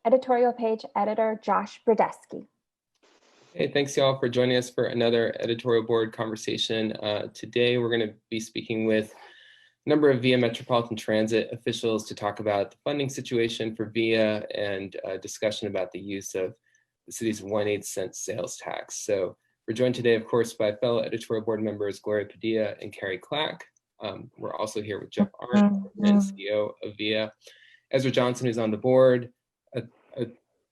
editorial page editor Josh Brodesky. Hey, thanks y'all for joining us for another editorial board conversation. Today we're going to be speaking with a number of VIA Metropolitan Transit officials to talk about the funding situation for VIA and a discussion about the use of the city's 1/8 cent sales tax. So we're joined today, of course, by fellow editorial board members Gloria Padilla and Carrie Clack. We're also here with Jeff Arndt, and CEO of VIA, Ezra Johnson, who's on the board,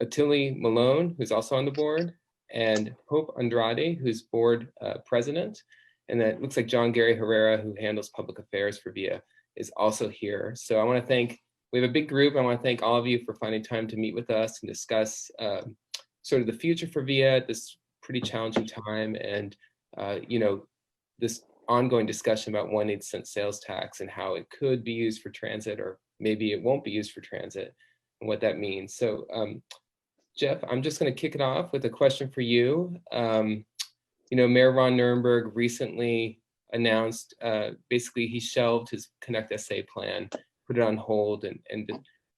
Attili Malone, who's also on the board, and Hope Andrade, who's board president. And then it looks like John Gary Herrera, who handles public affairs for VIA, is also here. So I want to thank, we have a big group. I want to thank all of you for finding time to meet with us and discuss sort of the future for VIA at this pretty challenging time, and this ongoing discussion about 1/8 cent sales tax and how it could be used for transit, or maybe it won't be used for transit, and what that means. So Jeff, I'm just going to kick it off with a question for you. Mayor Ron Nirenberg recently announced, basically he shelved his Connect SA plan, put it on hold, and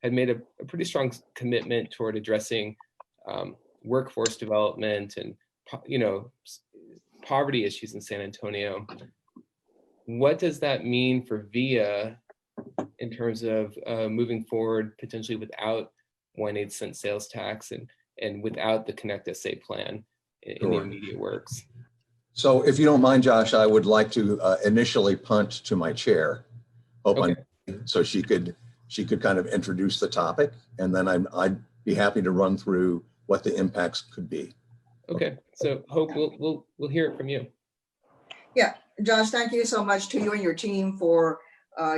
had made a pretty strong commitment toward addressing workforce development and poverty issues in San Antonio. What does that mean for VIA in terms of moving forward potentially without 1/8 cent sales tax and without the Connect SA plan in the immediate works? So if you don't mind, Josh, I would like to initially punt to my chair, so she could kind of introduce the topic, and then I'd be happy to run through what the impacts could be. Okay, so Hope, we'll hear it from you. Yeah, Josh, thank you so much to you and your team for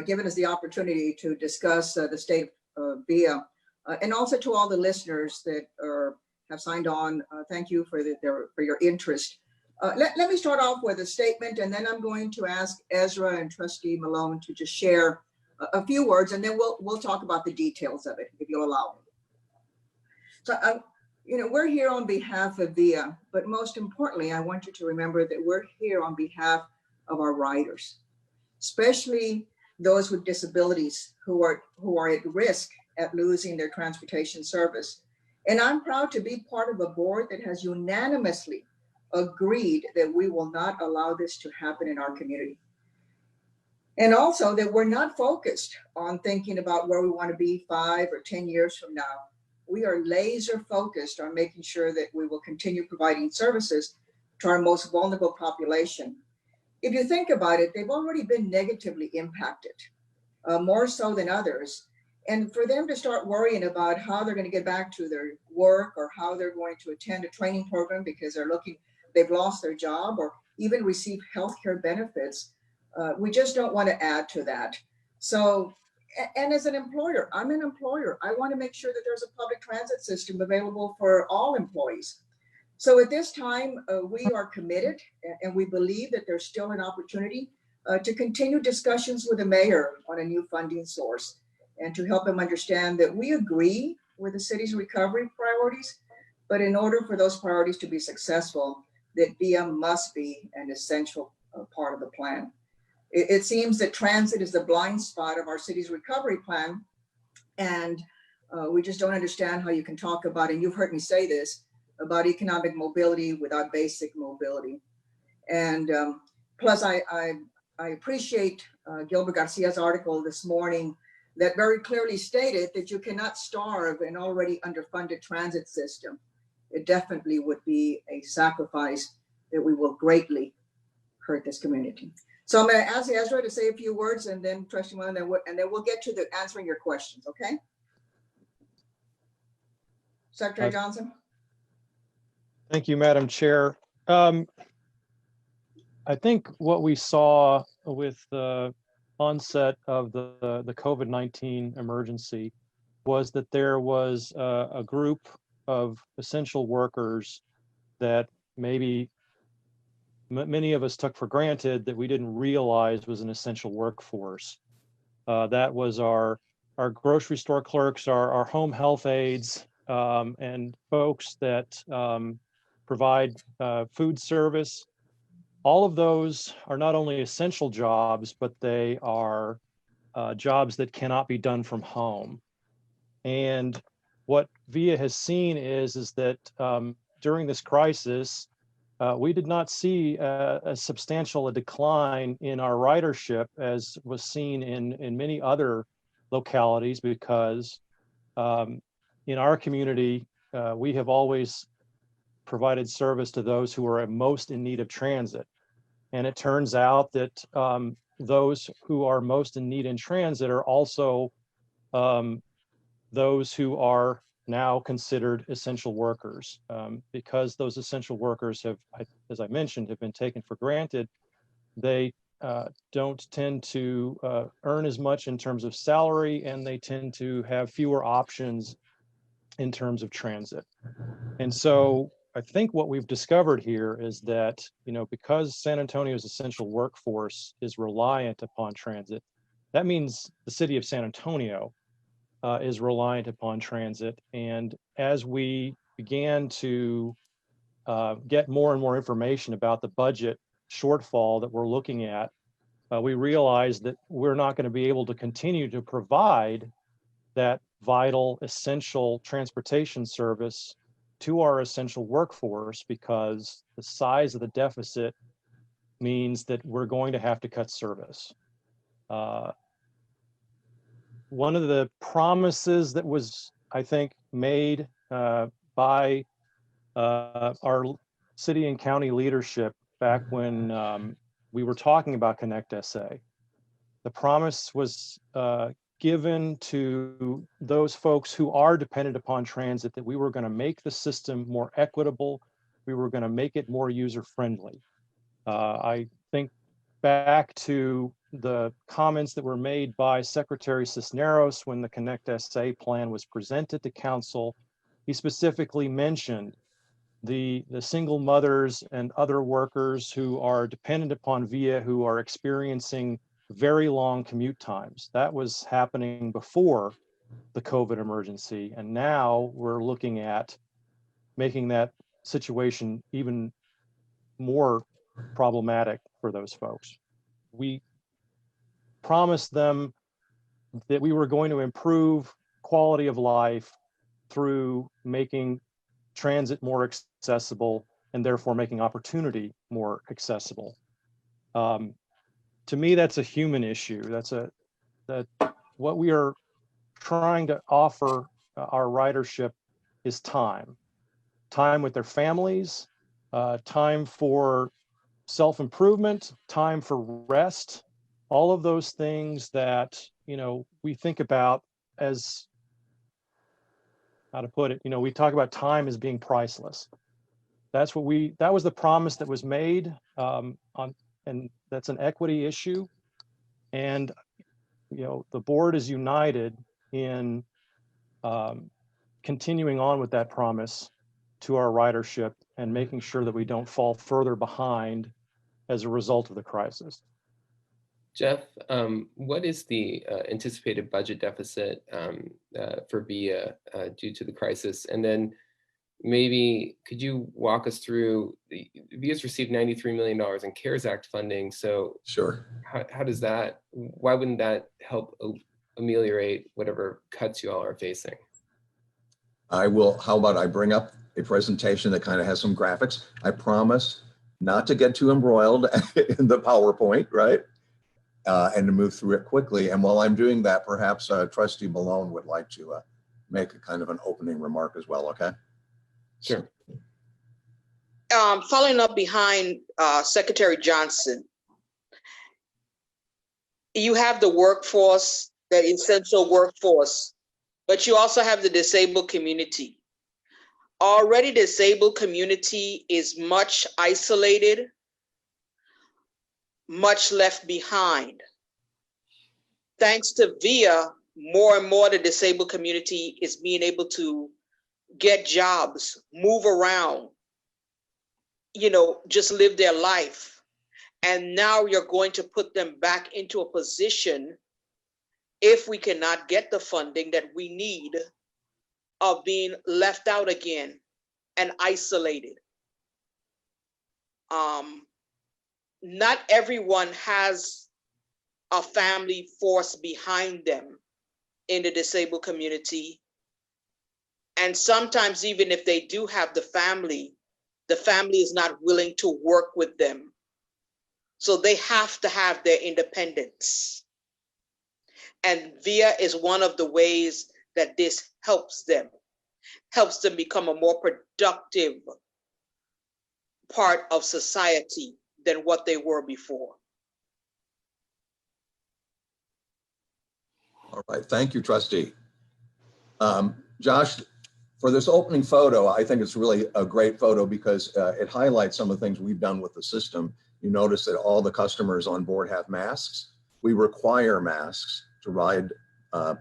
giving us the opportunity to discuss the state of VIA, and also to all the listeners that have signed on. Thank you for your interest. Let me start off with a statement, and then I'm going to ask Ezra and Trustee Malone to just share a few words, and then we'll talk about the details of it, if you'll allow me. So, we're here on behalf of VIA, but most importantly, I want you to remember that we're here on behalf of our riders, especially those with disabilities who are at risk at losing their transportation service. And I'm proud to be part of a board that has unanimously agreed that we will not allow this to happen in our community. And also that we're not focused on thinking about where we want to be 5 or 10 years from now. We are laser focused on making sure that we will continue providing services to our most vulnerable population. If you think about it, they've already been negatively impacted, more so than others. And for them to start worrying about how they're going to get back to their work, or how they're going to attend a training program because they've lost their job, or even receive healthcare benefits, we just don't want to add to that. So, and as an employer, I'm an employer. I want to make sure that there's a public transit system available for all employees. So at this time, we are committed, and we believe that there's still an opportunity to continue discussions with the mayor on a new funding source, and to help him understand that we agree with the city's recovery priorities, but in order for those priorities to be successful, that VIA must be an essential part of the plan. It seems that transit is the blind spot of our city's recovery plan, and we just don't understand how you can talk about, and you've heard me say this, about economic mobility without basic mobility. And plus, I appreciate Gilbert Garcia's article this morning that very clearly stated that you cannot starve an already underfunded transit system. It definitely would be a sacrifice that we will greatly hurt this community. So I'm going to ask Ezra to say a few words, and then Trustee Malone, and then we'll get to answering your questions, okay? Secretary Johnson. Thank you, Madam Chair. I think what we saw with the onset of the COVID-19 emergency was that there was a group of essential workers that maybe many of us took for granted that we didn't realize was an essential workforce. That was our grocery store clerks, our home health aides, and folks that provide food service. All of those are not only essential jobs, but they are jobs that cannot be done from home. And what VIA has seen is that during this crisis, we did not see a substantial decline in our ridership as was seen in many other localities, because in our community, we have always provided service to those who are most in need of transit. And it turns out that those who are most in need in transit are also those who are now considered essential workers, because those essential workers have, as I mentioned, have been taken for granted. They don't tend to earn as much in terms of salary, and they tend to have fewer options in terms of transit. And so I think what we've discovered here is that, because San Antonio's essential workforce is reliant upon transit, that means the city of San Antonio is reliant upon transit. And as we began to get more and more information about the budget shortfall that we're looking at, we realized that we're not going to be able to continue to provide that vital, essential transportation service to our essential workforce, because the size of the deficit means that we're going to have to cut service. One of the promises that was, I think, made by our city and county leadership back when we were talking about Connect SA, the promise was given to those folks who are dependent upon transit, that we were going to make the system more equitable, we were going to make it more user-friendly. I think back to the comments that were made by Secretary Cisneros when the Connect SA plan was presented to council. He specifically mentioned the single mothers and other workers who are dependent upon VIA, who are experiencing very long commute times. That was happening before the COVID emergency. And now we're looking at making that situation even more problematic for those folks. We promised them that we were going to improve quality of life through making transit more accessible, and therefore making opportunity more accessible. To me, that's a human issue. That what we are trying to offer our ridership is time with their families, time for self-improvement, time for rest, all of those things that, we think about as, how to put it, we talk about time as being priceless. That was the promise that was made, and that's an equity issue. And, the board is united in continuing on with that promise to our ridership and making sure that we don't fall further behind as a result of the crisis. Jeff, what is the anticipated budget deficit for VIA due to the crisis? And then maybe could you walk us through, VIA's received $93 million in CARES Act funding. So Sure. How does that, why wouldn't that help ameliorate whatever cuts you all are facing? How about I bring up a presentation that kind of has some graphics. I promise not to get too embroiled in the PowerPoint, right? And to move through it quickly. And while I'm doing that, perhaps Trustee Malone would like to make a kind of an opening remark as well, okay? Sure. Following up behind Secretary Johnson, you have the workforce, the essential workforce, but you also have the disabled community. Already disabled community is much isolated, much left behind. Thanks to VIA, more and more the disabled community is being able to get jobs, move around, just live their life. And now you're going to put them back into a position, if we cannot get the funding that we need, of being left out again and isolated. Not everyone has a family force behind them in the disabled community. And sometimes even if they do have the family is not willing to work with them. So they have to have their independence. And VIA is one of the ways that this helps them become a more productive part of society than what they were before. All right, thank you, trustee. Josh, for this opening photo, I think it's really a great photo because it highlights some of the things we've done with the system. You notice that all the customers on board have masks. We require masks to ride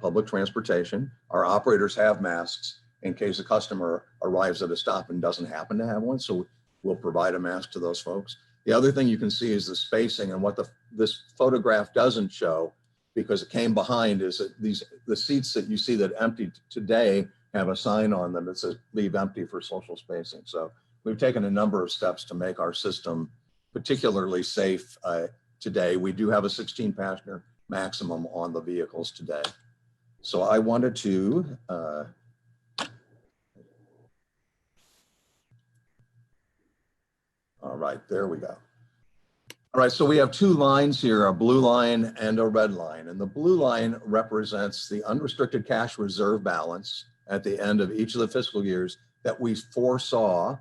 public transportation. Our operators have masks in case a customer arrives at a stop and doesn't happen to have one. So we'll provide a mask to those folks. The other thing you can see is the spacing, and what this photograph doesn't show, because it came behind, is that the seats that you see that empty today have a sign on them that says leave empty for social spacing. So we've taken a number of steps to make our system particularly safe today. We do have a 16 passenger maximum on the vehicles today. So I wanted to all right, there we go. All right, so we have two lines here, a blue line and a red line. And the blue line represents the unrestricted cash reserve balance at the end of each of the fiscal years that we foresaw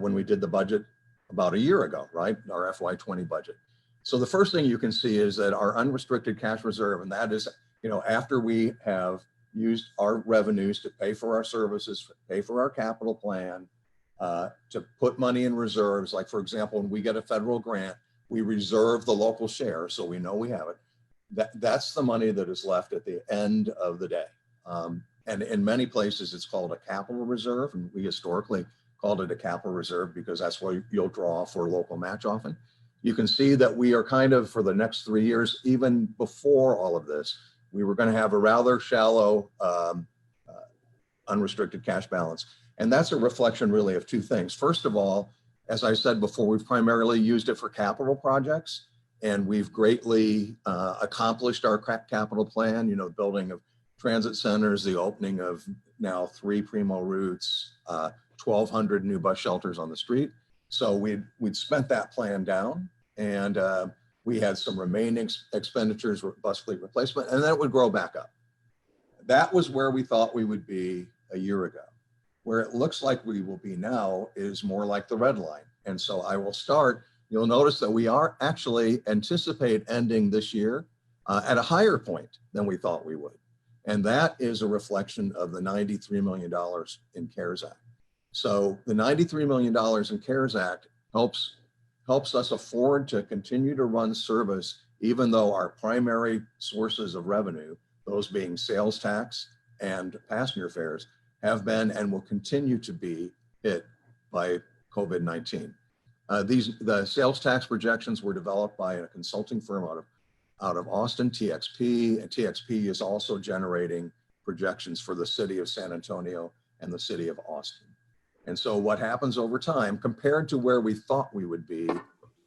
when we did the budget about a year ago, right? Our FY20 budget. So the first thing you can see is that our unrestricted cash reserve, and that is, after we have used our revenues to pay for our services, pay for our capital plan, to put money in reserves. Like, for example, when we get a federal grant, we reserve the local share so we know we have it. That's the money that is left at the end of the day. And in many places, it's called a capital reserve, and we historically called it a capital reserve because that's where you'll draw for local match often. You can see that we are kind of, for the next 3 years, even before all of this, we were going to have a rather shallow unrestricted cash balance. And that's a reflection really of two things. First of all, as I said before, we've primarily used it for capital projects, and we've greatly accomplished our capital plan, building of transit centers, the opening of now 3 primo routes, 1,200 new bus shelters on the street. So we'd spent that plan down, and we had some remaining expenditures, bus fleet replacement, and then it would grow back up. That was where we thought we would be a year ago. Where it looks like we will be now is more like the red line. And so I will start, you'll notice that we are actually anticipate ending this year at a higher point than we thought we would. And that is a reflection of the $93 million in CARES Act. So the $93 million in CARES Act helps us afford to continue to run service, even though our primary sources of revenue, those being sales tax and passenger fares, have been and will continue to be hit by COVID-19. The sales tax projections were developed by a consulting firm out of Austin, TXP, and TXP is also generating projections for the city of San Antonio and the city of Austin. And so what happens over time, compared to where we thought we would be,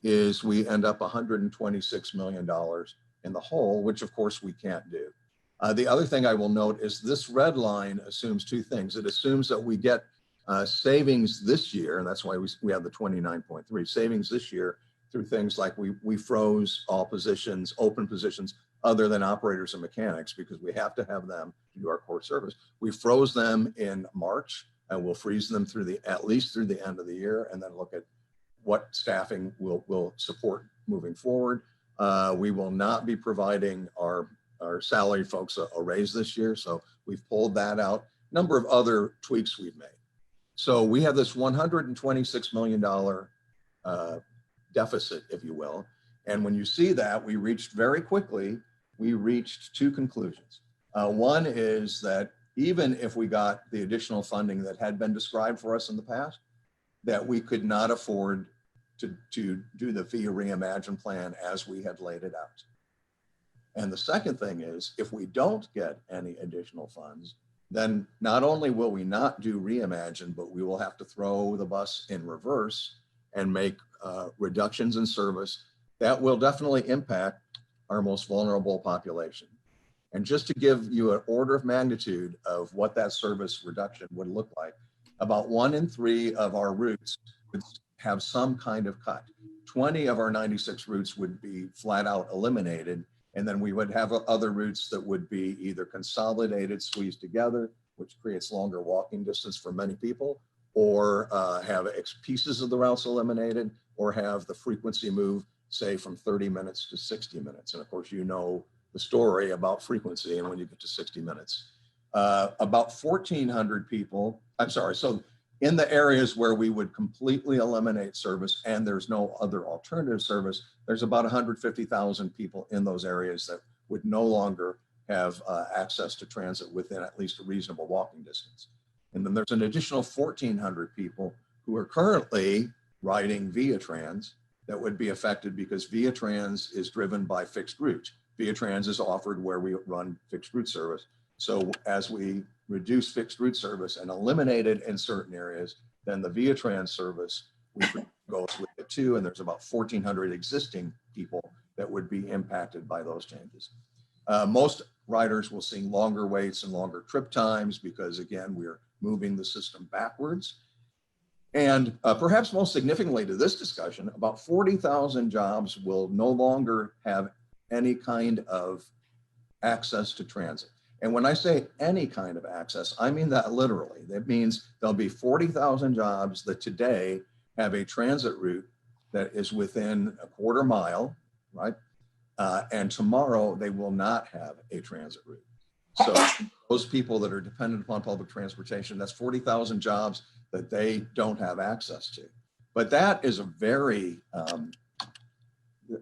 is we end up $126 million in the hole, which of course we can't do. The other thing I will note is this red line assumes two things. It assumes that we get savings this year, and that's why we have the 29.3 savings this year through things like we froze all positions, open positions, other than operators and mechanics, because we have to have them to do our core service. We froze them in March, and we'll freeze them at least through the end of the year, and then look at what staffing will support moving forward. We will not be providing our salary folks a raise this year, so we've pulled that out. Number of other tweaks we've made. So we have this $126 million deficit, if you will. And when you see that, we reached two conclusions. One is that even if we got the additional funding that had been described for us in the past, that we could not afford to do the fee reimagine plan as we had laid it out. And the second thing is, if we don't get any additional funds, then not only will we not do reimagine, but we will have to throw the bus in reverse and make reductions in service that will definitely impact our most vulnerable population. And just to give you an order of magnitude of what that service reduction would look like, about 1 in 3 of our routes would have some kind of cut. 20 of our 96 routes would be flat out eliminated. And then we would have other routes that would be either consolidated, squeezed together, which creates longer walking distance for many people, or have pieces of the routes eliminated, or have the frequency move, say, from 30 minutes to 60 minutes. And of course, you know the story about frequency and when you get to 60 minutes. About 1,400 people, I'm sorry, so in the areas where we would completely eliminate service and there's no other alternative service, there's about 150,000 people in those areas that would no longer have access to transit within at least a reasonable walking distance. And then there's an additional 1,400 people who are currently riding Via Trans that would be affected because Via Trans is driven by fixed routes. Via Trans is offered where we run fixed route service. So as we reduce fixed route service and eliminate it in certain areas, then the Via Trans service goes with it too. And there's about 1,400 existing people that would be impacted by those changes. Most riders will see longer waits and longer trip times because, again, we're moving the system backwards. And perhaps most significantly to this discussion, about 40,000 jobs will no longer have any kind of access to transit. And when I say any kind of access, I mean that literally. That means there'll be 40,000 jobs that today have a transit route that is within a quarter mile, right? And tomorrow they will not have a transit route. So those people that are dependent upon public transportation, that's 40,000 jobs that they don't have access to. But that is a very,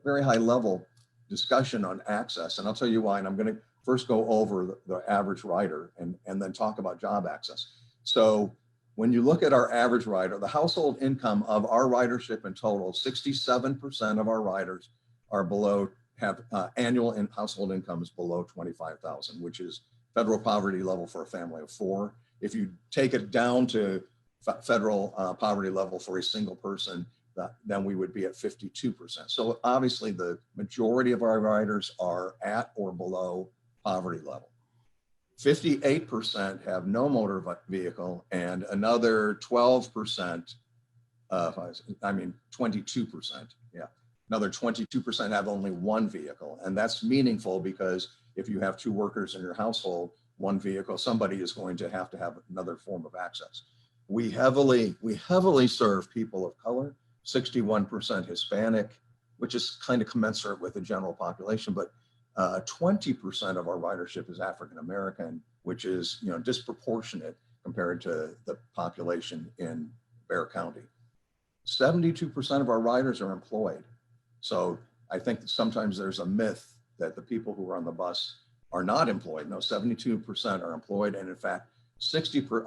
very high level discussion on access. And I'll tell you why, and I'm gonna first go over the average rider and then talk about job access. So when you look at our average rider, the household income of our ridership in total, 67% of our riders are below, have annual household incomes below 25,000, which is federal poverty level for a family of 4. If you take it down to federal poverty level for a single person, then we would be at 52%. So obviously the majority of our riders are at or below poverty level. 58% have no motor vehicle, and another 12%, 22%, yeah. Another 22% have only one vehicle. And that's meaningful because if you have 2 workers in your household, 1 vehicle, somebody is going to have another form of access. We heavily serve people of color, 61% Hispanic, which is kind of commensurate with the general population, but 20% of our ridership is African American, which is disproportionate compared to the population in Bexar County. 72% of our riders are employed. So I think that sometimes there's a myth that the people who are on the bus are not employed. No, 72% are employed. And in fact,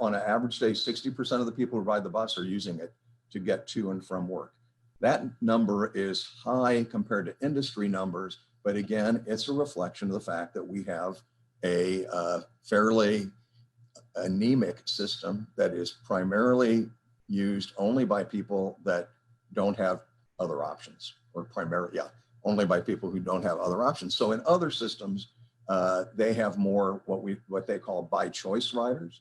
on an average day, 60% of the people who ride the bus are using it to get to and from work. That number is high compared to industry numbers. But again, it's a reflection of the fact that we have a fairly anemic system that is primarily used only by people that don't have other options, or primarily, only by people who don't have other options. So in other systems, they have more what they call by choice riders.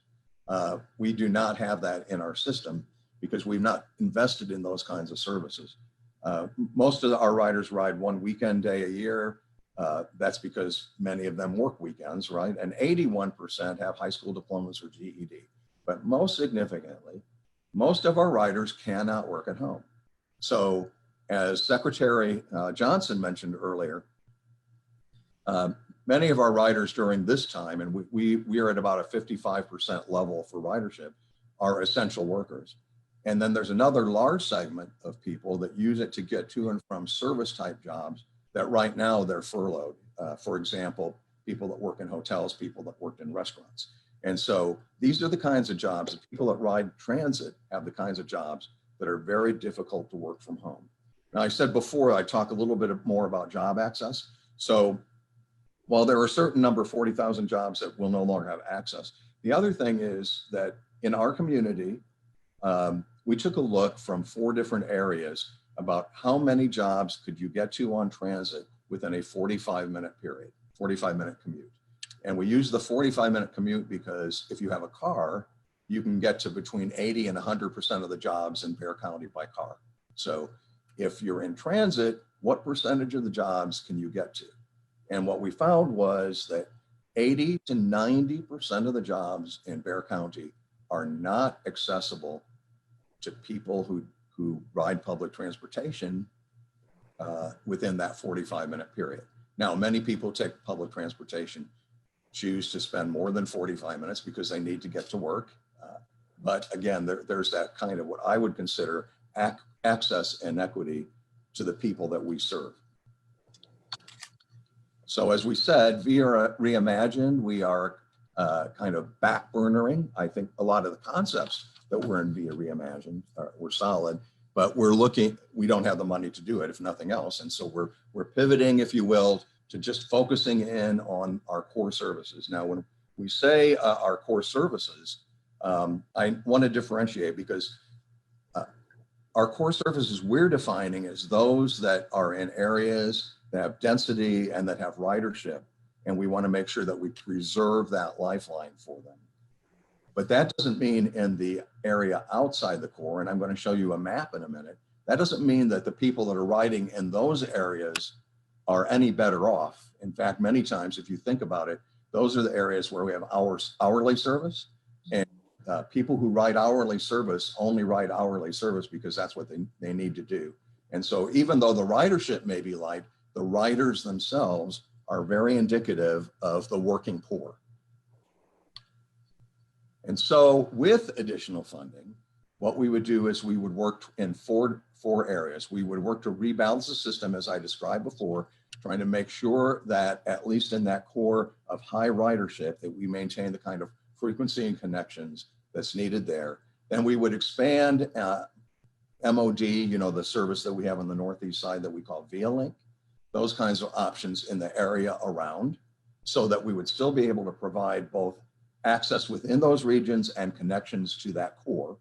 We do not have that in our system because we've not invested in those kinds of services. Most of our riders ride 1 weekend day a year. That's because many of them work weekends, right? And 81% have high school diplomas or GED. But most significantly, most of our riders cannot work at home. So as Secretary Johnson mentioned earlier, many of our riders during this time, and we are at about a 55% level for ridership, are essential workers. And then there's another large segment of people that use it to get to and from service type jobs that right now they're furloughed. For example, people that work in hotels, people that worked in restaurants. And so these are the kinds of jobs that people that ride transit have, the kinds of jobs that are very difficult to work from home. Now, I said before, I talk a little bit more about job access. So while there are a certain number, 40,000 jobs that will no longer have access, the other thing is that in our community, we took a look from 4 different areas about how many jobs could you get to on transit within a 45-minute period, 45-minute commute. And we use the 45-minute commute because if you have a car, you can get to between 80 and 100% of the jobs in Bexar County by car. So if you're in transit, what percentage of the jobs can you get to? And what we found was that 80 to 90% of the jobs in Bexar County are not accessible to people who ride public transportation within that 45-minute period. Now, many people take public transportation, choose to spend more than 45 minutes because they need to get to work. But again, there's that kind of what I would consider access inequity to the people that we serve. So as we said, via Reimagined, we are kind of backburnering. I think a lot of the concepts that were in via Reimagined were solid, but we don't have the money to do it, if nothing else. And so we're pivoting, if you will, to just focusing in on our core services. Now, when we say our core services, I want to differentiate because our core services we're defining as those that are in areas that have density and that have ridership. And we want to make sure that we preserve that lifeline for them. But that doesn't mean in the area outside the core, and I'm going to show you a map in a minute, that doesn't mean that the people that are riding in those areas are any better off. In fact, many times, if you think about it, those are the areas where we have hourly service, and people who ride hourly service only ride hourly service because that's what they need to do. And so even though the ridership may be light, the riders themselves are very indicative of the working poor. And so with additional funding, what we would do is we would work in four areas. We would work to rebalance the system, as I described before, trying to make sure that at least in that core of high ridership, that we maintain the kind of frequency and connections that's needed there. Then we would expand MOD, the service that we have on the northeast side that we call Via Link, those kinds of options in the area around, so that we would still be able to provide both access within those regions and connections to that core.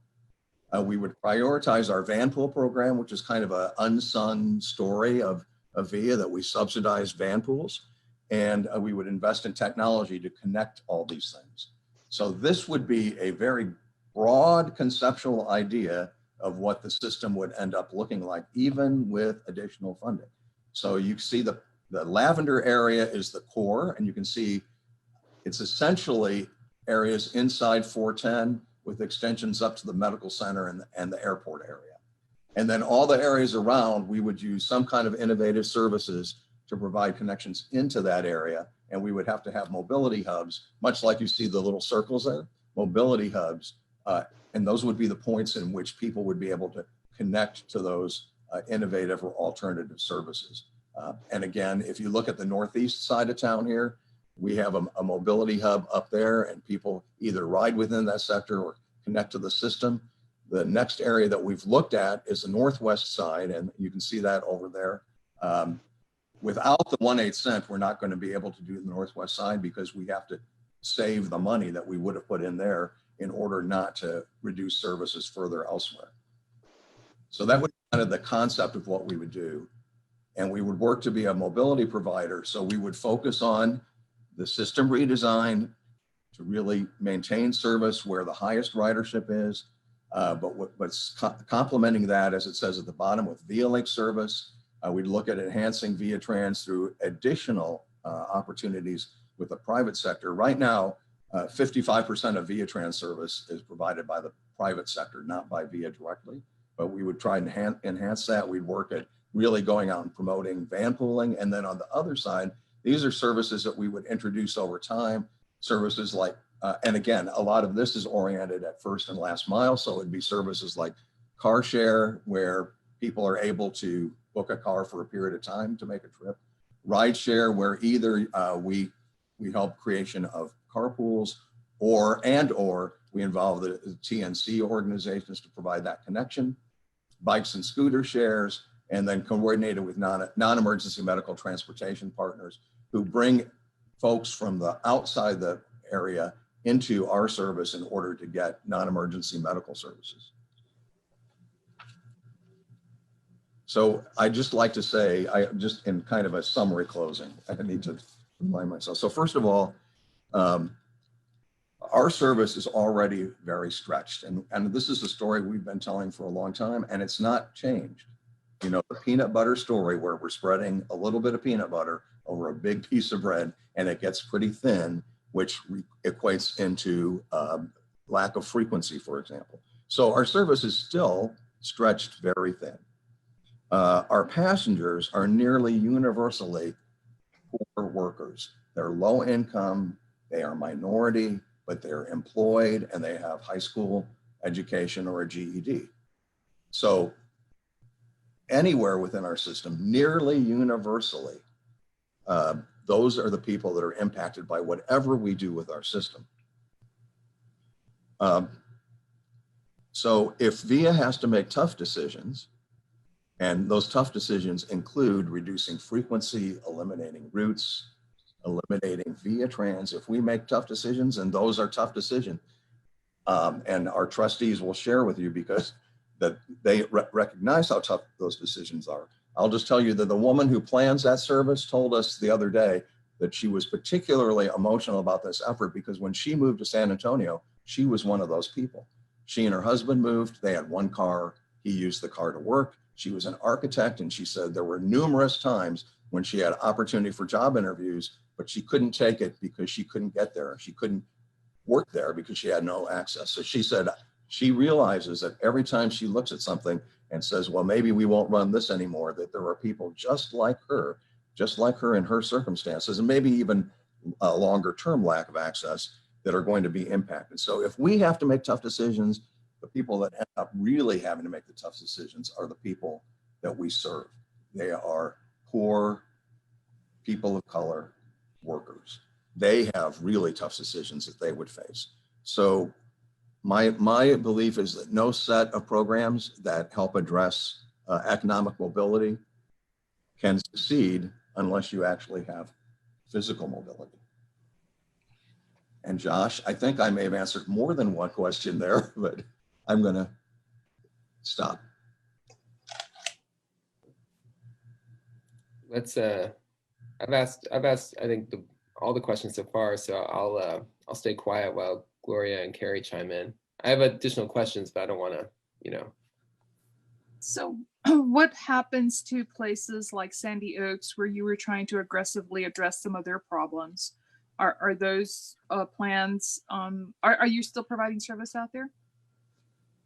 We would prioritize our van pool program, which is kind of an unsung story of VIA, that we subsidize van pools. And we would invest in technology to connect all these things. So this would be a very broad conceptual idea of what the system would end up looking like, even with additional funding. So you see the lavender area is the core, and you can see it's essentially areas inside 410 with extensions up to the medical center and the airport area. And then all the areas around, we would use some kind of innovative services to provide connections into that area. And we would have to have mobility hubs, much like you see the little circles there, mobility hubs. And those would be the points in which people would be able to connect to those innovative or alternative services. And again, if you look at the northeast side of town here, we have a mobility hub up there, and people either ride within that sector or connect to the system. The next area that we've looked at is the northwest side, and you can see that over there. Without the 1/8 cent, we're not going to be able to do the northwest side because we have to save the money that we would have put in there in order not to reduce services further elsewhere. So that would be kind of the concept of what we would do. And we would work to be a mobility provider. So we would focus on the system redesign to really maintain service where the highest ridership is, but complementing that, as it says at the bottom, with Via Link service. We'd look at enhancing Via Trans through additional opportunities with the private sector. Right now, 55% of Via Trans service is provided by the private sector, not by Via directly, but we would try and enhance that. We'd work at really going out and promoting van pooling. And then on the other side, these are services that we would introduce over time, services like, and again, a lot of this is oriented at first and last mile. So it'd be services like car share, where people are able to book a car for a period of time to make a trip. Ride share, where either we help creation of carpools or we involve the TNC organizations to provide that connection. Bikes and scooter shares, and then coordinated with non-emergency medical transportation partners who bring folks from the outside the area into our service in order to get non-emergency medical services. So I just like to say, I just in kind of a summary closing, I need to remind myself. So first of all, Our service is already very stretched. And this is a story we've been telling for a long time, and it's not changed. You know, the peanut butter story where we're spreading a little bit of peanut butter over a big piece of bread and it gets pretty thin, which equates into lack of frequency, for example. So our service is still stretched very thin. Our passengers are nearly universally poor workers. They're low income, they are minority, but they're employed and they have high school education or a GED. So anywhere within our system, nearly universally, those are the people that are impacted by whatever we do with our system. So if VIA has to make tough decisions, and those tough decisions include reducing frequency, eliminating routes, eliminating VIA trans, if we make tough decisions, and those are tough decisions, and our trustees will share with you because that they recognize how tough those decisions are. I'll just tell you that the woman who plans that service told us the other day that she was particularly emotional about this effort because when she moved to San Antonio, she was one of those people. She and her husband moved, they had one car, he used the car to work. She was an architect and she said there were numerous times when she had opportunity for job interviews, but she couldn't take it because she couldn't get there. She couldn't work there because she had no access. So she said she realizes that every time she looks at something and says, well, maybe we won't run this anymore, that there are people just like her in her circumstances, and maybe even a longer term lack of access that are going to be impacted. So if we have to make tough decisions, the people that end up really having to make the tough decisions are the people that we serve. They are poor, people of color, workers. They have really tough decisions that they would face. So my belief is that no set of programs that help address economic mobility can succeed unless you actually have physical mobility. And Josh, I think I may have answered more than one question there, but I'm going to stop. Let's. I've asked. I think all the questions so far. So I'll stay quiet while Gloria and Carrie chime in. I have additional questions, but I don't want to. So what happens to places like Sandy Oaks where you were trying to aggressively address some of their problems? Are those plans, are you still providing service out there?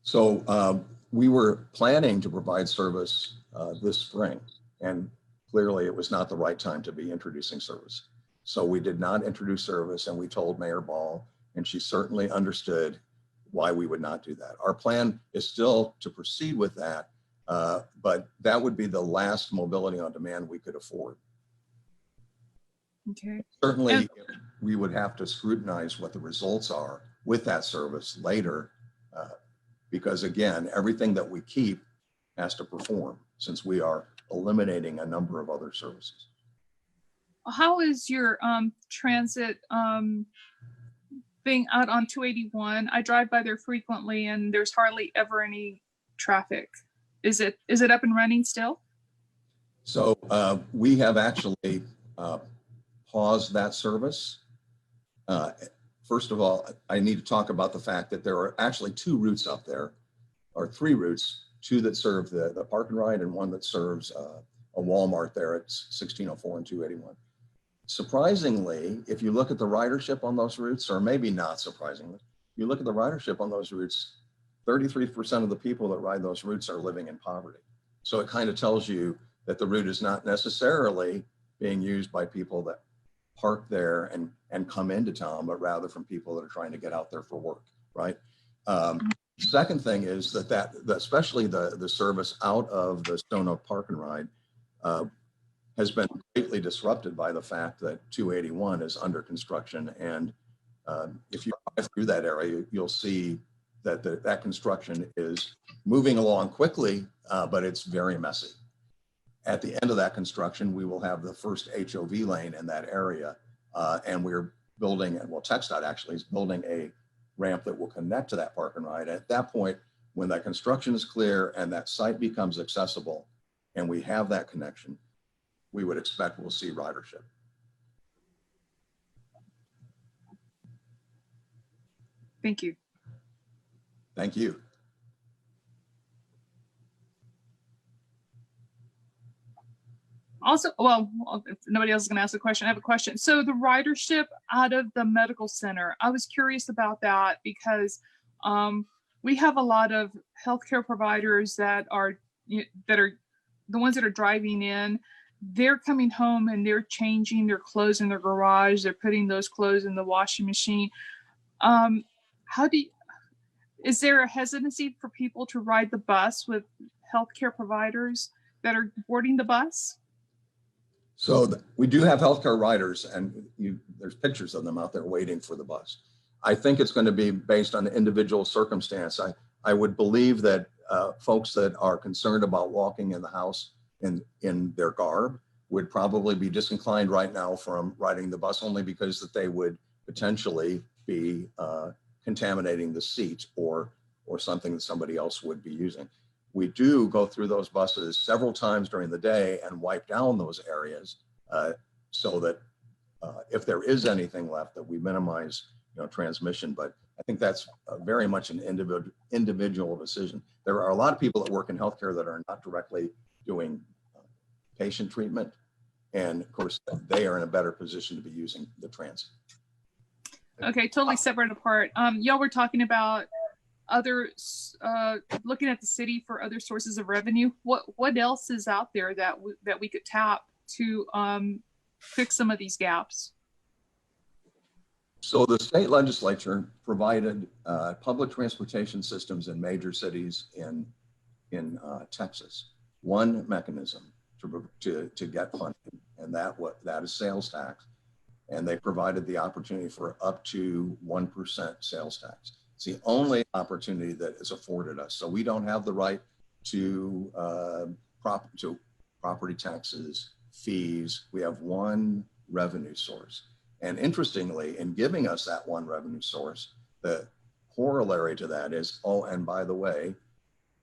So we were planning to provide service this spring, and clearly it was not the right time to be introducing service. So we did not introduce service, and we told Mayor Ball, and she certainly understood why we would not do that. Our plan is still to proceed with that, but that would be the last mobility on demand we could afford. Okay. Certainly, we would have to scrutinize what the results are with that service later, because again, everything that we keep has to perform since we are eliminating a number of other services. How is your transit being out on 281? I drive by there frequently and there's hardly ever any traffic. Is it up and running still? So we have actually paused that service. First of all, I need to talk about the fact that there are actually two routes up there, or three routes, two that serve the park and ride and one that serves a Walmart there at 1604 and 281. Surprisingly, if you look at the ridership on those routes, or maybe not surprisingly, if you look at the ridership on those routes, 33% of the people that ride those routes are living in poverty. So it kind of tells you that the route is not necessarily being used by people that park there and come into town, but rather from people that are trying to get out there for work, right? Second thing is that especially the service out of the Stone Oak Park and Ride has been greatly disrupted by the fact that 281 is under construction. And if you drive through that area, you'll see that that construction is moving along quickly, but it's very messy. At the end of that construction, we will have the first HOV lane in that area. And we're building, well, TxDOT actually is building a ramp that will connect to that park and ride. At that point, when that construction is clear and that site becomes accessible and we have that connection, we would expect we'll see ridership. Thank you. Thank you. Also, well, if nobody else is going to ask a question, I have a question. So the ridership out of the medical center, I was curious about that because we have a lot of healthcare providers that are the ones that are driving in. They're coming home and they're changing their clothes in their garage. They're putting those clothes in the washing machine. Is there a hesitancy for people to ride the bus with healthcare providers that are boarding the bus? So we do have healthcare riders, and there's pictures of them out there waiting for the bus. I think it's going to be based on the individual circumstance. I would believe that folks that are concerned about walking in the house in their garb would probably be disinclined right now from riding the bus, only because that they would potentially be contaminating the seat or something that somebody else would be using. We do go through those buses several times during the day and wipe down those areas so that if there is anything left, that we minimize transmission. But I think that's very much an individual decision. There are a lot of people that work in healthcare that are not directly doing patient treatment. And of course, they are in a better position to be using the transit. Okay, totally separate apart. Y'all were talking about looking at the city for other sources of revenue. What else is out there that we could tap to fix some of these gaps? So the state legislature provided public transportation systems in major cities in Texas one mechanism to get funding, and that is sales tax. And they provided the opportunity for up to 1% sales tax. It's the only opportunity that is afforded us. So we don't have the right to property taxes, fees. We have one revenue source. And interestingly, in giving us that one revenue source, the corollary to that is, oh, and by the way,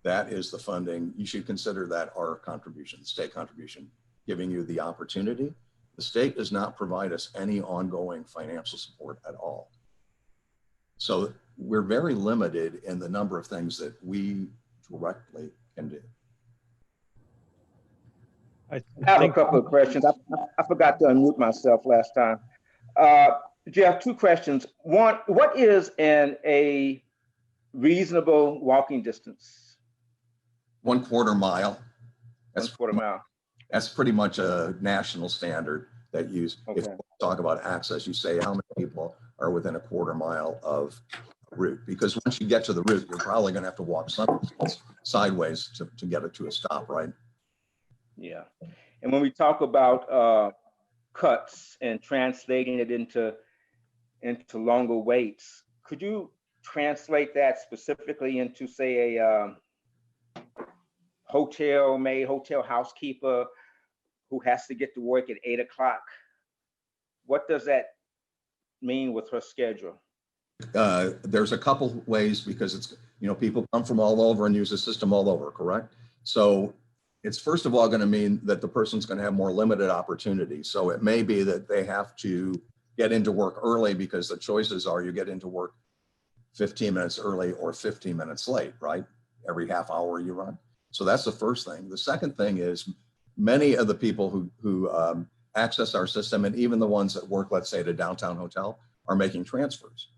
that is the funding. You should consider that our contribution, state contribution, giving you the opportunity. The state does not provide us any ongoing financial support at all. So we're very limited in the number of things that we directly can do. I have a couple of questions. I forgot to unmute myself last time. Jeff, two questions. One, what is a reasonable walking distance? 1/4 mile. That's 1/4 mile. That's pretty much a national standard that use. Okay. If you talk about access, you say how many people are within 1/4 mile of a route, because once you get to the route, you're probably going to have to walk some sideways to get it to a stop, right? Yeah. And when we talk about cuts and translating it into longer waits, could you translate that specifically into, say, a hotel housekeeper who has to get to work at 8 o'clock? What does that mean with her schedule? There's a couple ways, because it's, people come from all over and use the system all over, correct? So it's first of all going to mean that the person's going to have more limited opportunity. So it may be that they have to get into work early, because the choices are you get into work 15 minutes early or 15 minutes late, right? Every half hour you run. So that's the first thing. The second thing is many of the people who access our system, and even the ones that work, let's say, at a downtown hotel, are making transfers.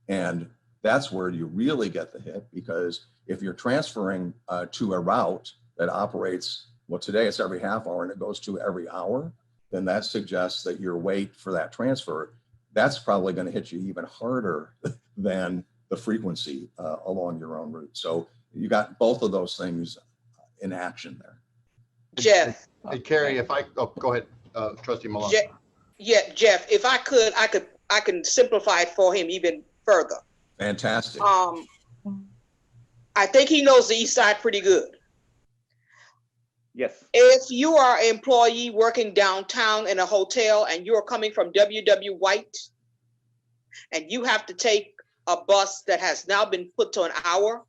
And that's where you really get the hit, because if you're transferring to a route that operates, well, today it's every half hour and it goes to every hour, then that suggests that your wait for that transfer, that's probably going to hit you even harder than the frequency along your own route. So you got both of those things in action there. Jeff. Hey, Carrie, go ahead, Trustee Malone. Jeff, if I can simplify it for him even further. Fantastic. I think he knows the East Side pretty good. Yes. If you are an employee working downtown in a hotel and you're coming from WW White and you have to take a bus that has now been put to an hour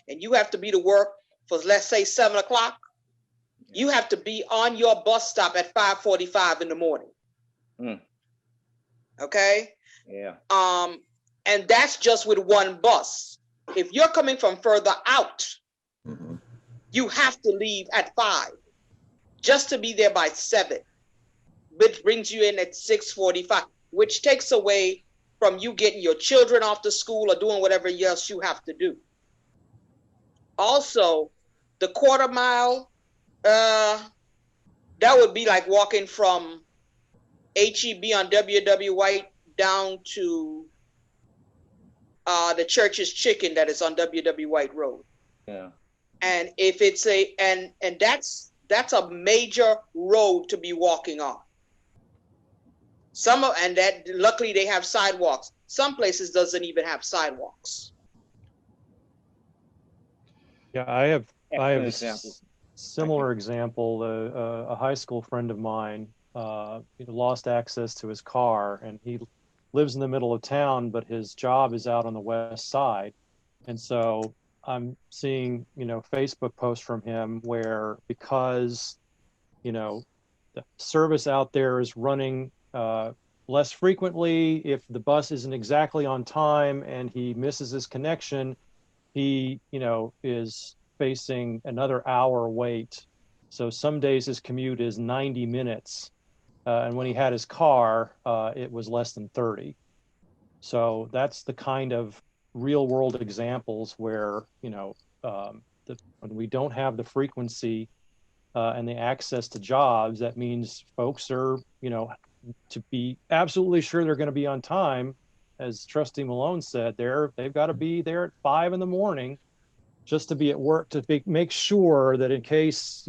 and you have to be to work for, let's say, 7 o'clock, you have to be on your bus stop at 5:45 in the morning. Okay? Yeah. And that's just with one bus. If you're coming from further out, Mhm. you have to leave at 5 just to be there by 7, which brings you in at 6:45, which takes away from you getting your children off to school or doing whatever else you have to do. Also, the quarter mile, that would be like walking from HEB on WW White down to the Church's Chicken that is on WW White Road. Yeah. And if it's and that's a major road to be walking on. And that luckily they have sidewalks. Some places doesn't even have sidewalks. Yeah, I have Excellent a example. similar example. A high school friend of mine lost access to his car, and he lives in the middle of town, but his job is out on the west side. And so I'm seeing, Facebook posts from him where, because, the service out there is running less frequently, if the bus isn't exactly on time and he misses his connection, he, is facing another hour wait. So some days his commute is 90 minutes. And when he had his car, it was less than 30. So that's the kind of real world examples where, when we don't have the frequency and the access to jobs, that means folks are, to be absolutely sure they're going to be on time, as Trustee Malone said, they've got to be there at 5 a.m. just to be at work, to make sure that in case,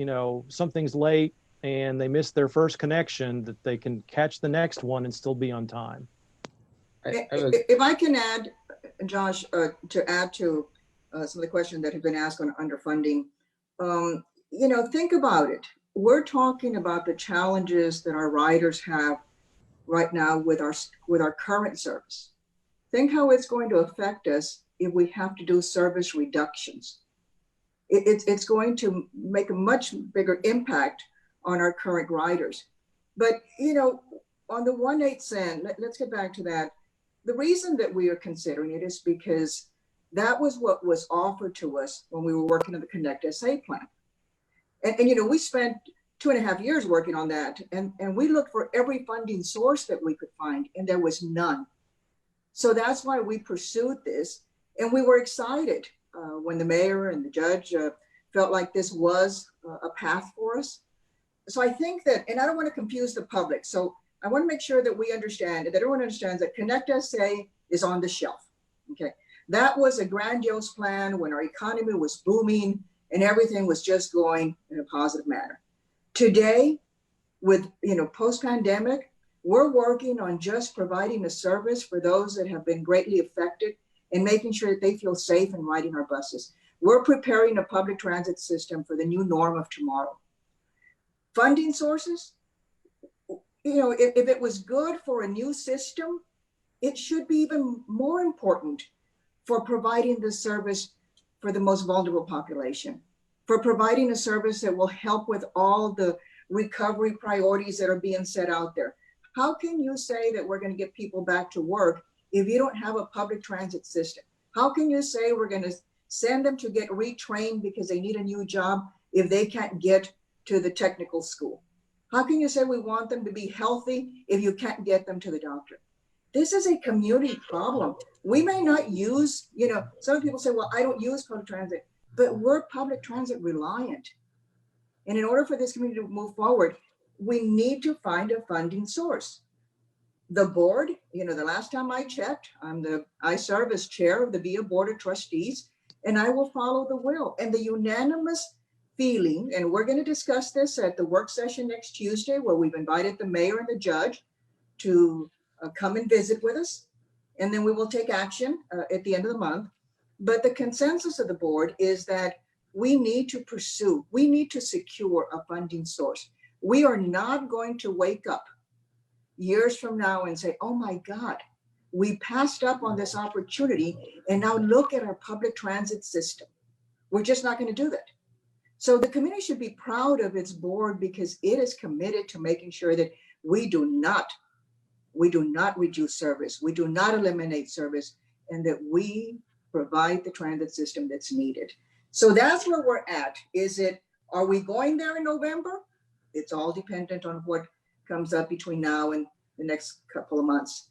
something's late and they miss their first connection, that they can catch the next one and still be on time. If I can add, Josh, to add to some of the questions that have been asked on underfunding, think about it. We're talking about the challenges that our riders have right now with our current service. Think how it's going to affect us if we have to do service reductions. It's going to make a much bigger impact on our current riders. But, on the 1/8 cent, let's get back to that. The reason that we are considering it is because that was what was offered to us when we were working on the Connect SA plan. And we spent 2.5 years working on that. And we looked for every funding source that we could find, and there was none. So that's why we pursued this. And we were excited when the mayor and the judge felt like this was a path for us. So I think that, and I don't want to confuse the public. So I want to make sure that we understand, that everyone understands that Connect SA is on the shelf. Okay. That was a grandiose plan when our economy was booming and everything was just going in a positive manner. Today, with post-pandemic, we're working on just providing a service for those that have been greatly affected and making sure that they feel safe in riding our buses. We're preparing a public transit system for the new norm of tomorrow. Funding sources, if it was good for a new system, it should be even more important for providing the service for the most vulnerable population, for providing a service that will help with all the recovery priorities that are being set out there. How can you say that we're going to get people back to work if you don't have a public transit system? How can you say we're going to send them to get retrained because they need a new job if they can't get to the technical school? How can you say we want them to be healthy if you can't get them to the doctor? This is a community problem. We may not use, some people say, well, I don't use public transit, but we're public transit reliant. And in order for this community to move forward, we need to find a funding source. The board, the last time I checked, I serve as chair of the VIA Board of Trustees, and I will follow the will. And the unanimous feeling, and we're going to discuss this at the work session next Tuesday, where we've invited the mayor and the judge to come and visit with us. And then we will take action at the end of the month. But the consensus of the board is that we need to secure a funding source. We are not going to wake up years from now and say, oh my God, we passed up on this opportunity and now look at our public transit system. We're just not going to do that. So the community should be proud of its board because it is committed to making sure that we do not reduce service. We do not eliminate service. and that we provide the transit system that's needed. So that's where we're at. Are we going there in November? It's all dependent on what comes up between now and the next couple of months.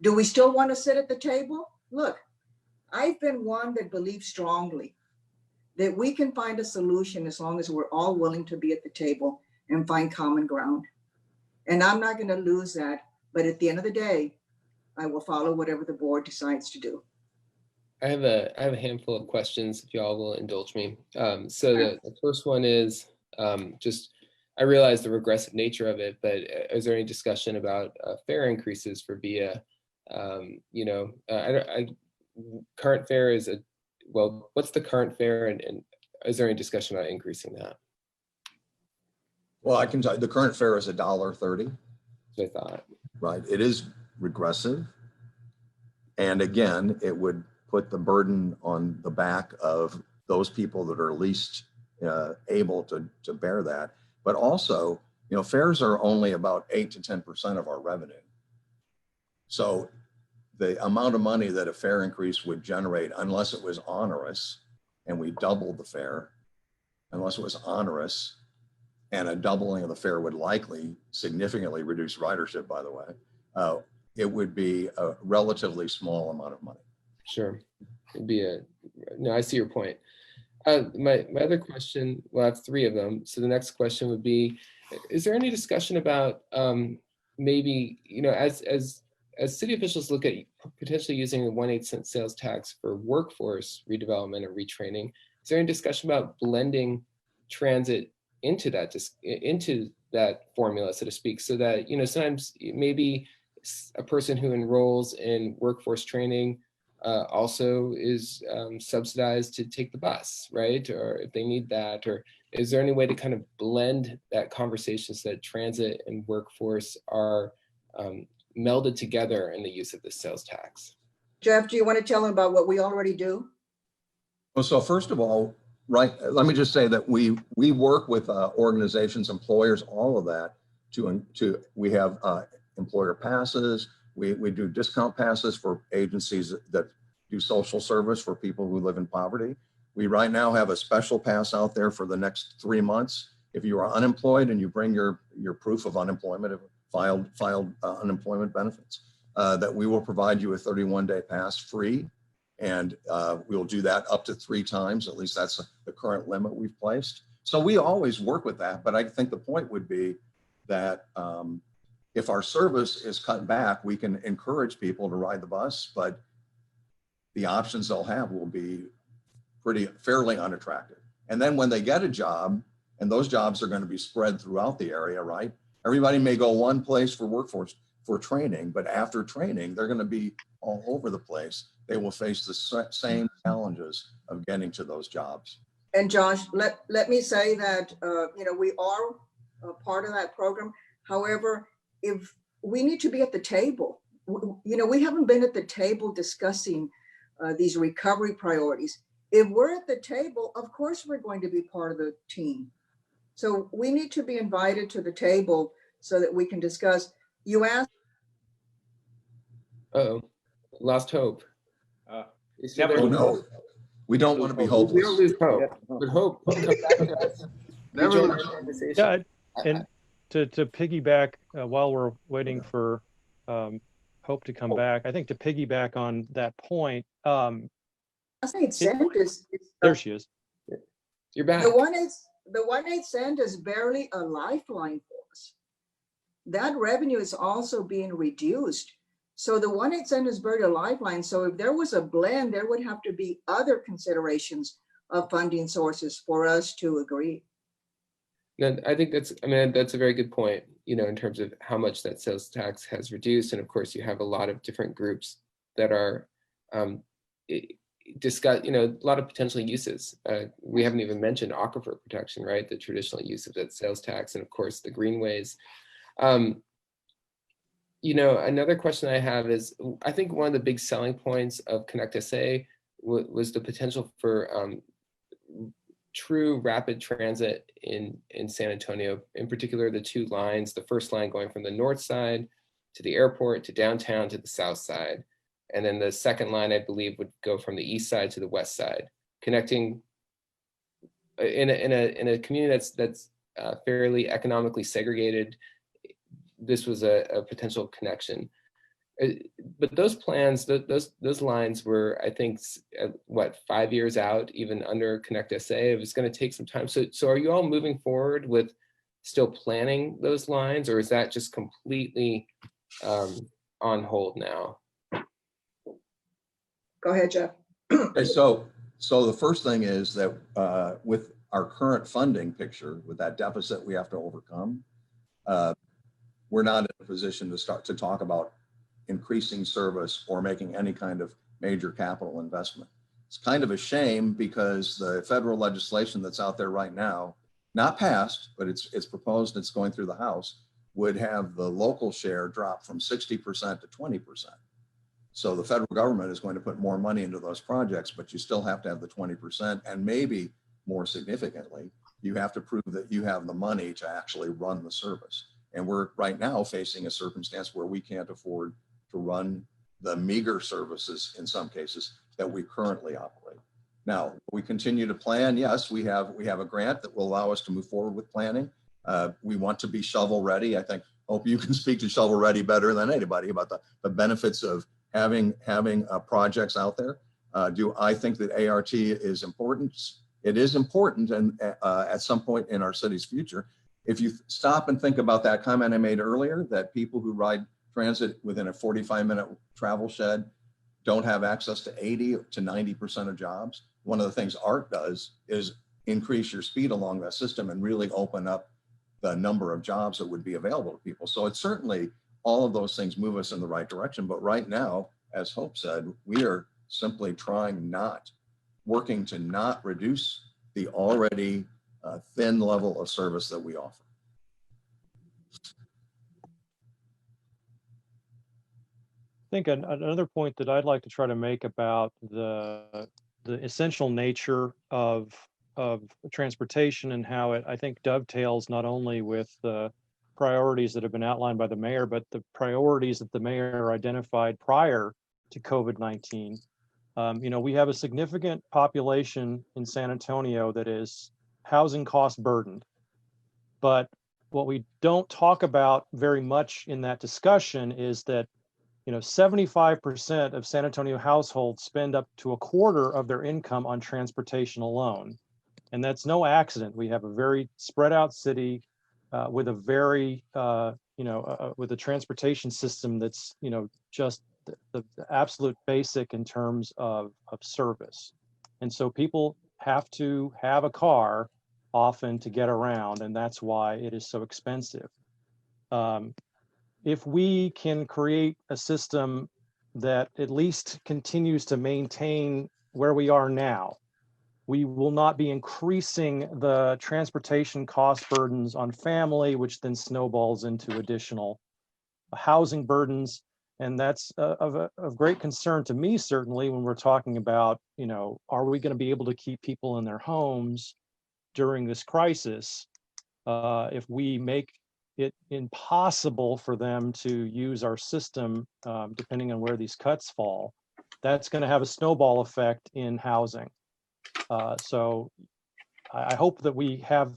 Do we still want to sit at the table? Look, I've been one that believes strongly that we can find a solution as long as we're all willing to be at the table and find common ground. And I'm not going to lose that. But at the end of the day, I will follow whatever the board decides to do. I have a handful of questions, if y'all will indulge me. So the first one is I realize the regressive nature of it, but is there any discussion about fare increases for VIA? Current fare is what's the current fare, and is there any discussion about increasing that? Well, I can tell you the current fare is $1.30. So I thought. Right. It is regressive. And again, it would put the burden on the back of those people that are least able to bear that. But also, fares are only about 8 to 10% of our revenue. So the amount of money that a fare increase would generate, unless it was onerous, and we doubled the fare, unless it was onerous, and a doubling of the fare would likely significantly reduce ridership, by the way, it would be a relatively small amount of money. Sure. It'd be no, I see your point. My other question, well, I have three of them. So the next question would be, is there any discussion about maybe, as city officials look at potentially using a 1/8 cent sales tax for workforce redevelopment and retraining, is there any discussion about blending transit into that formula, so to speak, so that, sometimes maybe a person who enrolls in workforce training also is subsidized to take the bus, right? Or if they need that, or is there any way to kind of blend that conversation so that transit and workforce are melded together in the use of the sales tax? Jeff, do you want to tell them about what we already do? Well, so first of all, right, let me just say that we work with organizations, employers, all of that we have employer passes. We do discount passes for agencies that do social service for people who live in poverty. We right now have a special pass out there for the next 3 months. If you are unemployed and you bring your proof of unemployment, filed unemployment benefits, that we will provide you a 31-day pass free. And we'll do that up to 3 times. At least that's the current limit we've placed. So we always work with that. But I think the point would be that if our service is cut back, we can encourage people to ride the bus, but the options they'll have will be fairly unattractive. And then when they get a job, and those jobs are going to be spread throughout the area, right? Everybody may go one place for training, but after training, they're going to be all over the place. They will face the same challenges of getting to those jobs. And Josh, let me say that, we are a part of that program. However, if we need to be at the table, we haven't been at the table discussing these recovery priorities. If we're at the table, of course, we're going to be part of the team. So we need to be invited to the table so that we can discuss. You asked. Uh-oh, lost hope. Oh, no, we don't want to be hopeless. We don't lose hope, but hope comes back to us. Never lose. Yeah, and to piggyback while we're waiting for Hope to come back, I think to piggyback on that point, there she is. You're back. The 1/8 cent is barely a lifeline for us. That revenue is also being reduced. So the 1/8 cent is barely a lifeline. So if there was a blend, there would have to be other considerations of funding sources for us to agree. No, I think that's a very good point, in terms of how much that sales tax has reduced. And of course, you have a lot of different groups that are discuss, a lot of potential uses. We haven't even mentioned aquifer protection, right? The traditional use of that sales tax, and of course, the greenways. Another question I have is, I think one of the big selling points of Connect SA was the potential for true rapid transit in San Antonio, in particular, the 2 lines, the first line going from the north side to the airport to downtown to the south side. And then the second line, I believe, would go from the east side to the west side, connecting in a community that's fairly economically segregated. This was a potential connection. But those plans, those lines were, I think, what, 5 years out, even under Connect SA. It was going to take some time. So are you all moving forward with still planning those lines, or is that just completely on hold now? Go ahead, Jeff. Okay, so the first thing is that with our current funding picture, with that deficit we have to overcome, we're not in a position to start to talk about increasing service or making any kind of major capital investment. It's kind of a shame because the federal legislation that's out there right now, not passed, but it's proposed, it's going through the House, would have the local share drop from 60% to 20%. So the federal government is going to put more money into those projects, but you still have to have the 20%, and maybe more significantly, you have to prove that you have the money to actually run the service. And we're right now facing a circumstance where we can't afford to run the meager services in some cases that we currently operate. Now, we continue to plan. Yes, we have a grant that will allow us to move forward with planning. We want to be shovel ready. I hope you can speak to shovel ready better than anybody about the benefits of having projects out there. Do I think that ART is important? It is important, and at some point in our city's future. If you stop and think about that comment I made earlier, that people who ride transit within a 45-minute travel shed don't have access to 80 to 90% of jobs. One of the things ART does is increase your speed along that system and really open up the number of jobs that would be available to people. So it's certainly, all of those things move us in the right direction. But right now, as Hope said, we are simply working to not reduce the already thin level of service that we offer. I think another point that I'd like to try to make about the essential nature of transportation and how it, I think, dovetails not only with the priorities that have been outlined by the mayor, but the priorities that the mayor identified prior to COVID-19. We have a significant population in San Antonio that is housing cost burdened. But what we don't talk about very much in that discussion is that 75% of San Antonio households spend up to a quarter of their income on transportation alone. And that's no accident. We have a very spread out city with a very, with a transportation system that's, just the absolute basic in terms of service. And so people have to have a car often to get around, and that's why it is so expensive. If we can create a system that at least continues to maintain where we are now, we will not be increasing the transportation cost burdens on family, which then snowballs into additional housing burdens. And that's of great concern to me, certainly, when we're talking about, are we going to be able to keep people in their homes during this crisis if we make it impossible for them to use our system, depending on where these cuts fall? That's going to have a snowball effect in housing. So I hope that we have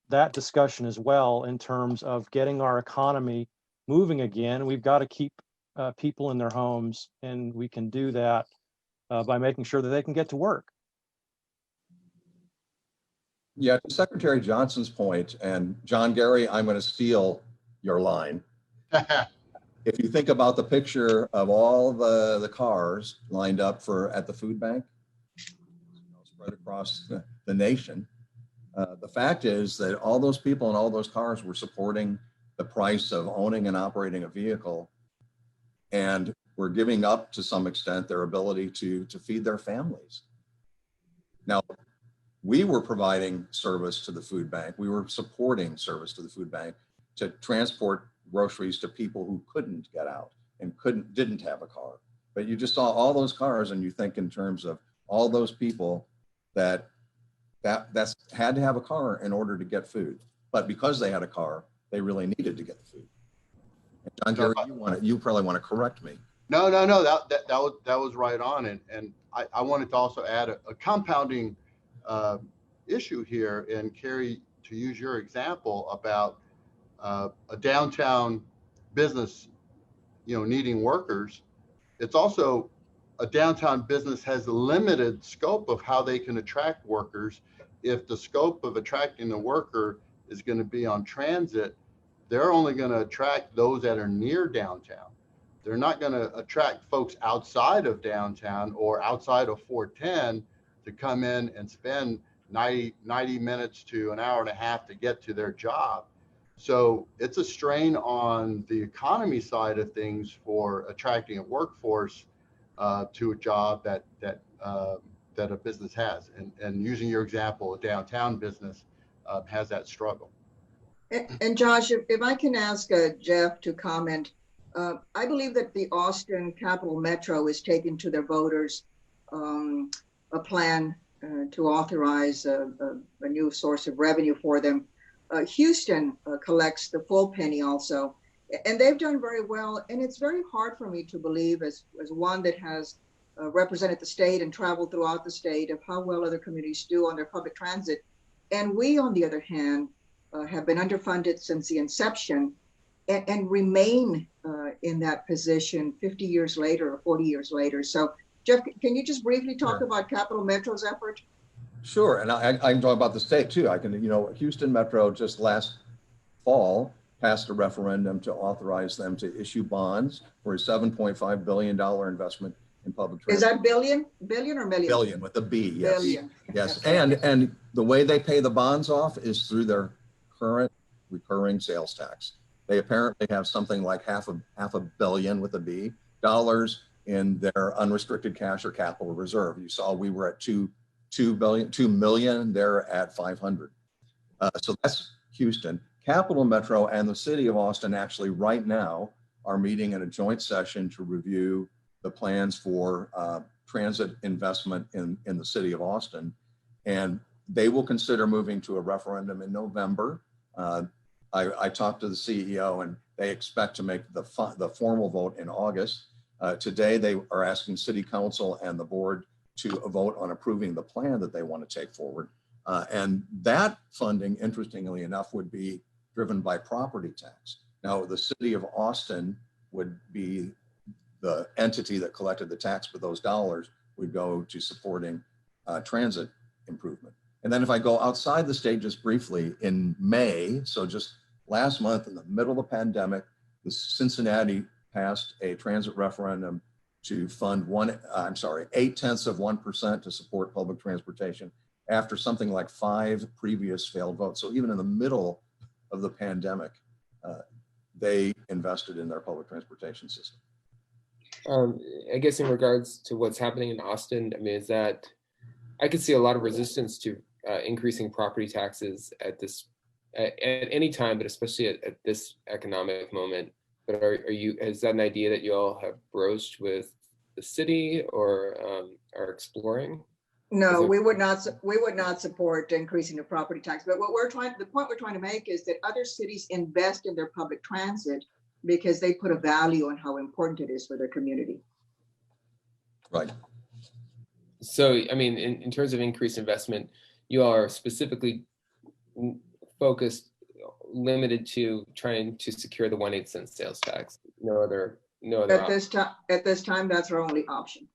that discussion as well in terms of getting our economy moving again. We've got to keep people in their homes, and we can do that by making sure that they can get to work. Yeah, to Secretary Johnson's point, and John Gary, I'm going to steal your line. If you think about the picture of all the cars lined up at the food bank, spread across the nation, the fact is that all those people and all those cars were supporting the price of owning and operating a vehicle, and were giving up to some extent their ability to feed their families. Now, we were providing service to the food bank. We were supporting service to the food bank to transport groceries to people who couldn't get out and didn't have a car. But you just saw all those cars, and you think in terms of all those people that had to have a car in order to get food. But because they had a car, they really needed to get the food. And John Gary, you probably want to correct me. No, that was right on. And I wanted to also add a compounding issue here. And Carrie, to use your example about a downtown business, needing workers, it's also a downtown business has limited scope of how they can attract workers. If the scope of attracting a worker is going to be on transit, they're only going to attract those that are near downtown. They're not going to attract folks outside of downtown or outside of 410 to come in and spend 90 minutes to an hour and a half to get to their job. So it's a strain on the economy side of things for attracting a workforce to a job that a business has. And using your example, a downtown business has that struggle. And Josh, if I can ask Jeff to comment, I believe that the Austin Capital Metro is taking to their voters a plan to authorize a new source of revenue for them. Houston collects the full penny also, and they've done very well. And it's very hard for me to believe, as one that has represented the state and traveled throughout the state, of how well other communities do on their public transit. And we, on the other hand, have been underfunded since the inception and remain in that position 50 years later or 40 years later. So Jeff, can you just briefly talk about Capital Metro's effort? Sure, and I can talk about the state too. I can, Houston Metro just last fall passed a referendum to authorize them to issue bonds for a $7.5 billion investment in public transit. Is that billion or million? Billion with a B, yes. Billion. Yes, and the way they pay the bonds off is through their current recurring sales tax. They apparently have something like half a billion with a B dollars in their unrestricted cash or capital reserve. You saw we were at 2 million, they're at 500. So that's Houston. Capital Metro and the city of Austin actually right now are meeting in a joint session to review the plans for transit investment in the city of Austin. And they will consider moving to a referendum in November. I talked to the CEO and they expect to make the formal vote in August. Today, they are asking city council and the board to vote on approving the plan that they want to take forward. And that funding, interestingly enough, would be driven by property tax. Now, the city of Austin would be the entity that collected the tax, but those dollars would go to supporting transit improvement. And then if I go outside the state just briefly, in May, so just last month in the middle of the pandemic, the Cincinnati passed a transit referendum to fund 0.8% to support public transportation after something like 5 previous failed votes. So even in the middle of the pandemic, they invested in their public transportation system. I guess in regards to what's happening in Austin, I mean, I could see a lot of resistance to increasing property taxes at any time, but especially at this economic moment. But is that an idea that you all have broached with the city or are exploring? No, we would not support increasing the property tax. But the point we're trying to make is that other cities invest in their public transit because they put a value on how important it is for their community. Right. So, I mean, in terms of increased investment, you are specifically focused, limited to trying to secure the 1/8 cent sales tax. No other. At this time, that's our only option.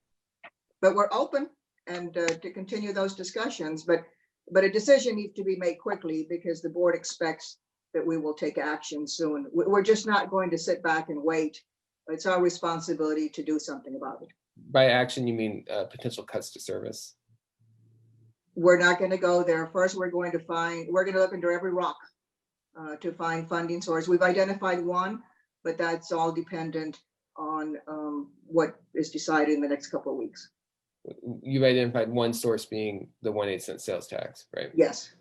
But we're open and to continue those discussions. But a decision needs to be made quickly because the board expects that we will take action soon. We're just not going to sit back and wait. It's our responsibility to do something about it. By action, you mean potential cuts to service? We're not going to go there. First, we're going to look under every rock to find funding source. We've identified one, but that's all dependent on what is decided in the next couple of weeks. You've identified one source being the 1/8 cent sales tax, right? Yes.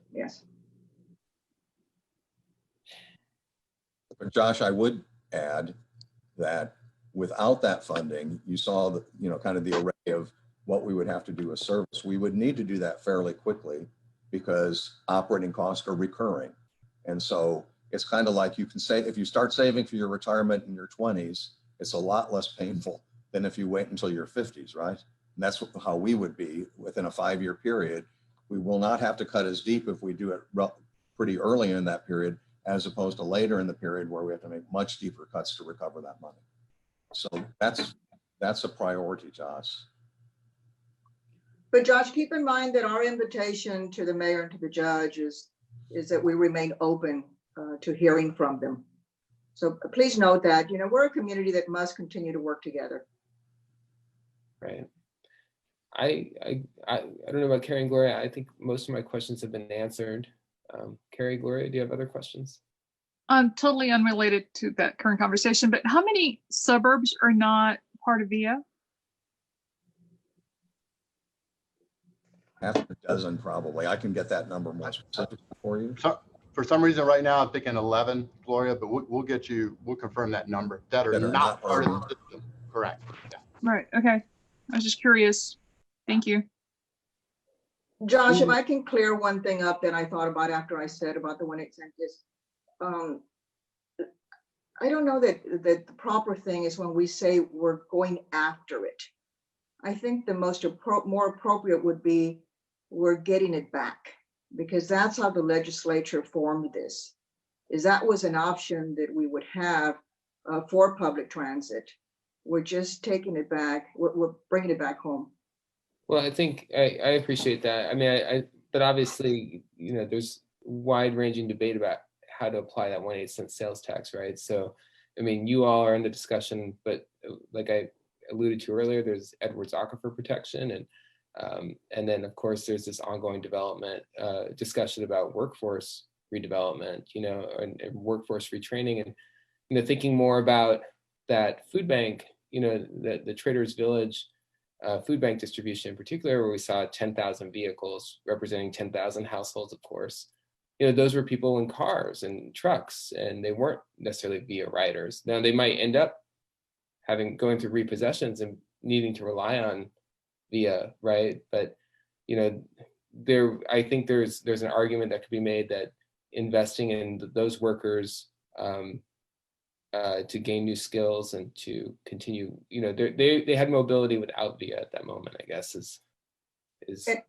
But Josh, I would add that without that funding, you saw the, kind of the array of what we would have to do as service. We would need to do that fairly quickly because operating costs are recurring. And so it's kind of like you can say, if you start saving for your retirement in your 20s, it's a lot less painful than if you wait until your 50s, right? And that's how we would be within a 5-year period. We will not have to cut as deep if we do it pretty early in that period, as opposed to later in the period where we have to make much deeper cuts to recover that money. So that's a priority to us. But Josh, keep in mind that our invitation to the mayor and to the judge is that we remain open to hearing from them. So please note that, you know, we're a community that must continue to work together. Right. I don't know about Carrie and Gloria. I think most of my questions have been answered. Carrie, Gloria, do you have other questions? Totally unrelated to that current conversation, but how many suburbs are not part of VIA? Half a dozen probably. I can get that number more specific for you. So, for some reason right now, I'm thinking 11, Gloria, but we'll confirm that number that are not part of the system. Correct. Yeah. Right, okay. I was just curious. Thank you. Josh, if I can clear one thing up that I thought about after I said about the 1/8 census. I don't know that the proper thing is when we say we're going after it. I think the more appropriate would be we're getting it back, because that's how the legislature formed this. Is that was an option that we would have for public transit. We're just taking it back. We're bringing it back home. Well, I think I appreciate that. I mean, but obviously, you know, there's wide-ranging debate about how to apply that 1/8 cent sales tax, right? So, I mean, you all are in the discussion, but like I alluded to earlier, there's Edwards Aquifer protection, and then of course there's this ongoing development discussion about workforce redevelopment, you know, and workforce retraining, and you know, thinking more about that food bank, you know, the Traders Village food bank distribution in particular, where we saw 10,000 vehicles representing 10,000 households, of course. You know, those were people in cars and trucks, and they weren't necessarily VIA riders. Now they might end up going through repossessions and needing to rely on VIA, right? But you know, I think there's an argument that could be made that investing in those workers to gain new skills and to continue, you know, they had mobility without VIA at that moment, I guess is.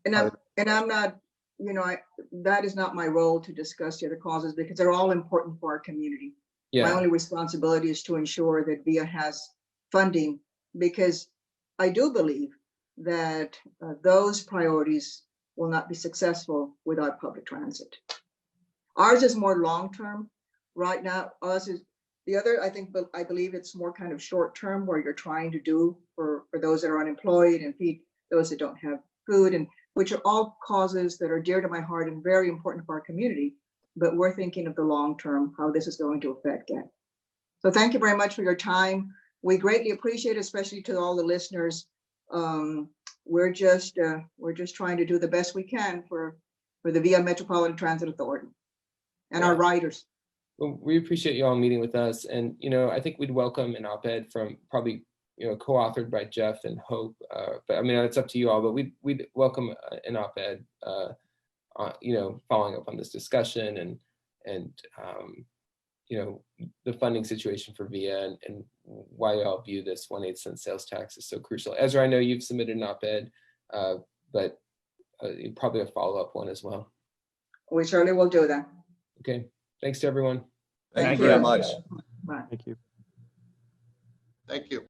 And I'm not, you know, that is not my role to discuss the other causes, because they're all important for our community. Yeah. My only responsibility is to ensure that VIA has funding, because I do believe that those priorities will not be successful without public transit. Ours is more long-term. Right now, ours is the other, I believe it's more kind of short-term, where you're trying to do for those that are unemployed and feed those that don't have food, and which are all causes that are dear to my heart and very important for our community. But we're thinking of the long-term, how this is going to affect that. So thank you very much for your time. We greatly appreciate it, especially to all the listeners. We're just trying to do the best we can for the VIA Metropolitan Transit Authority and our riders. Well, we appreciate you all meeting with us, and you know, I think we'd welcome an op-ed from probably, you know, co-authored by Jeff and Hope. But I mean, it's up to you all. But we'd welcome an op-ed, you know, following up on this discussion and you know, the funding situation for VIA and why you all view this 1/8 cent sales tax is so crucial. Ezra, I know you've submitted an op-ed, but probably a follow-up one as well. We certainly will do that. Okay, thanks to everyone. Thank you very much. Bye. Thank you. Thank you.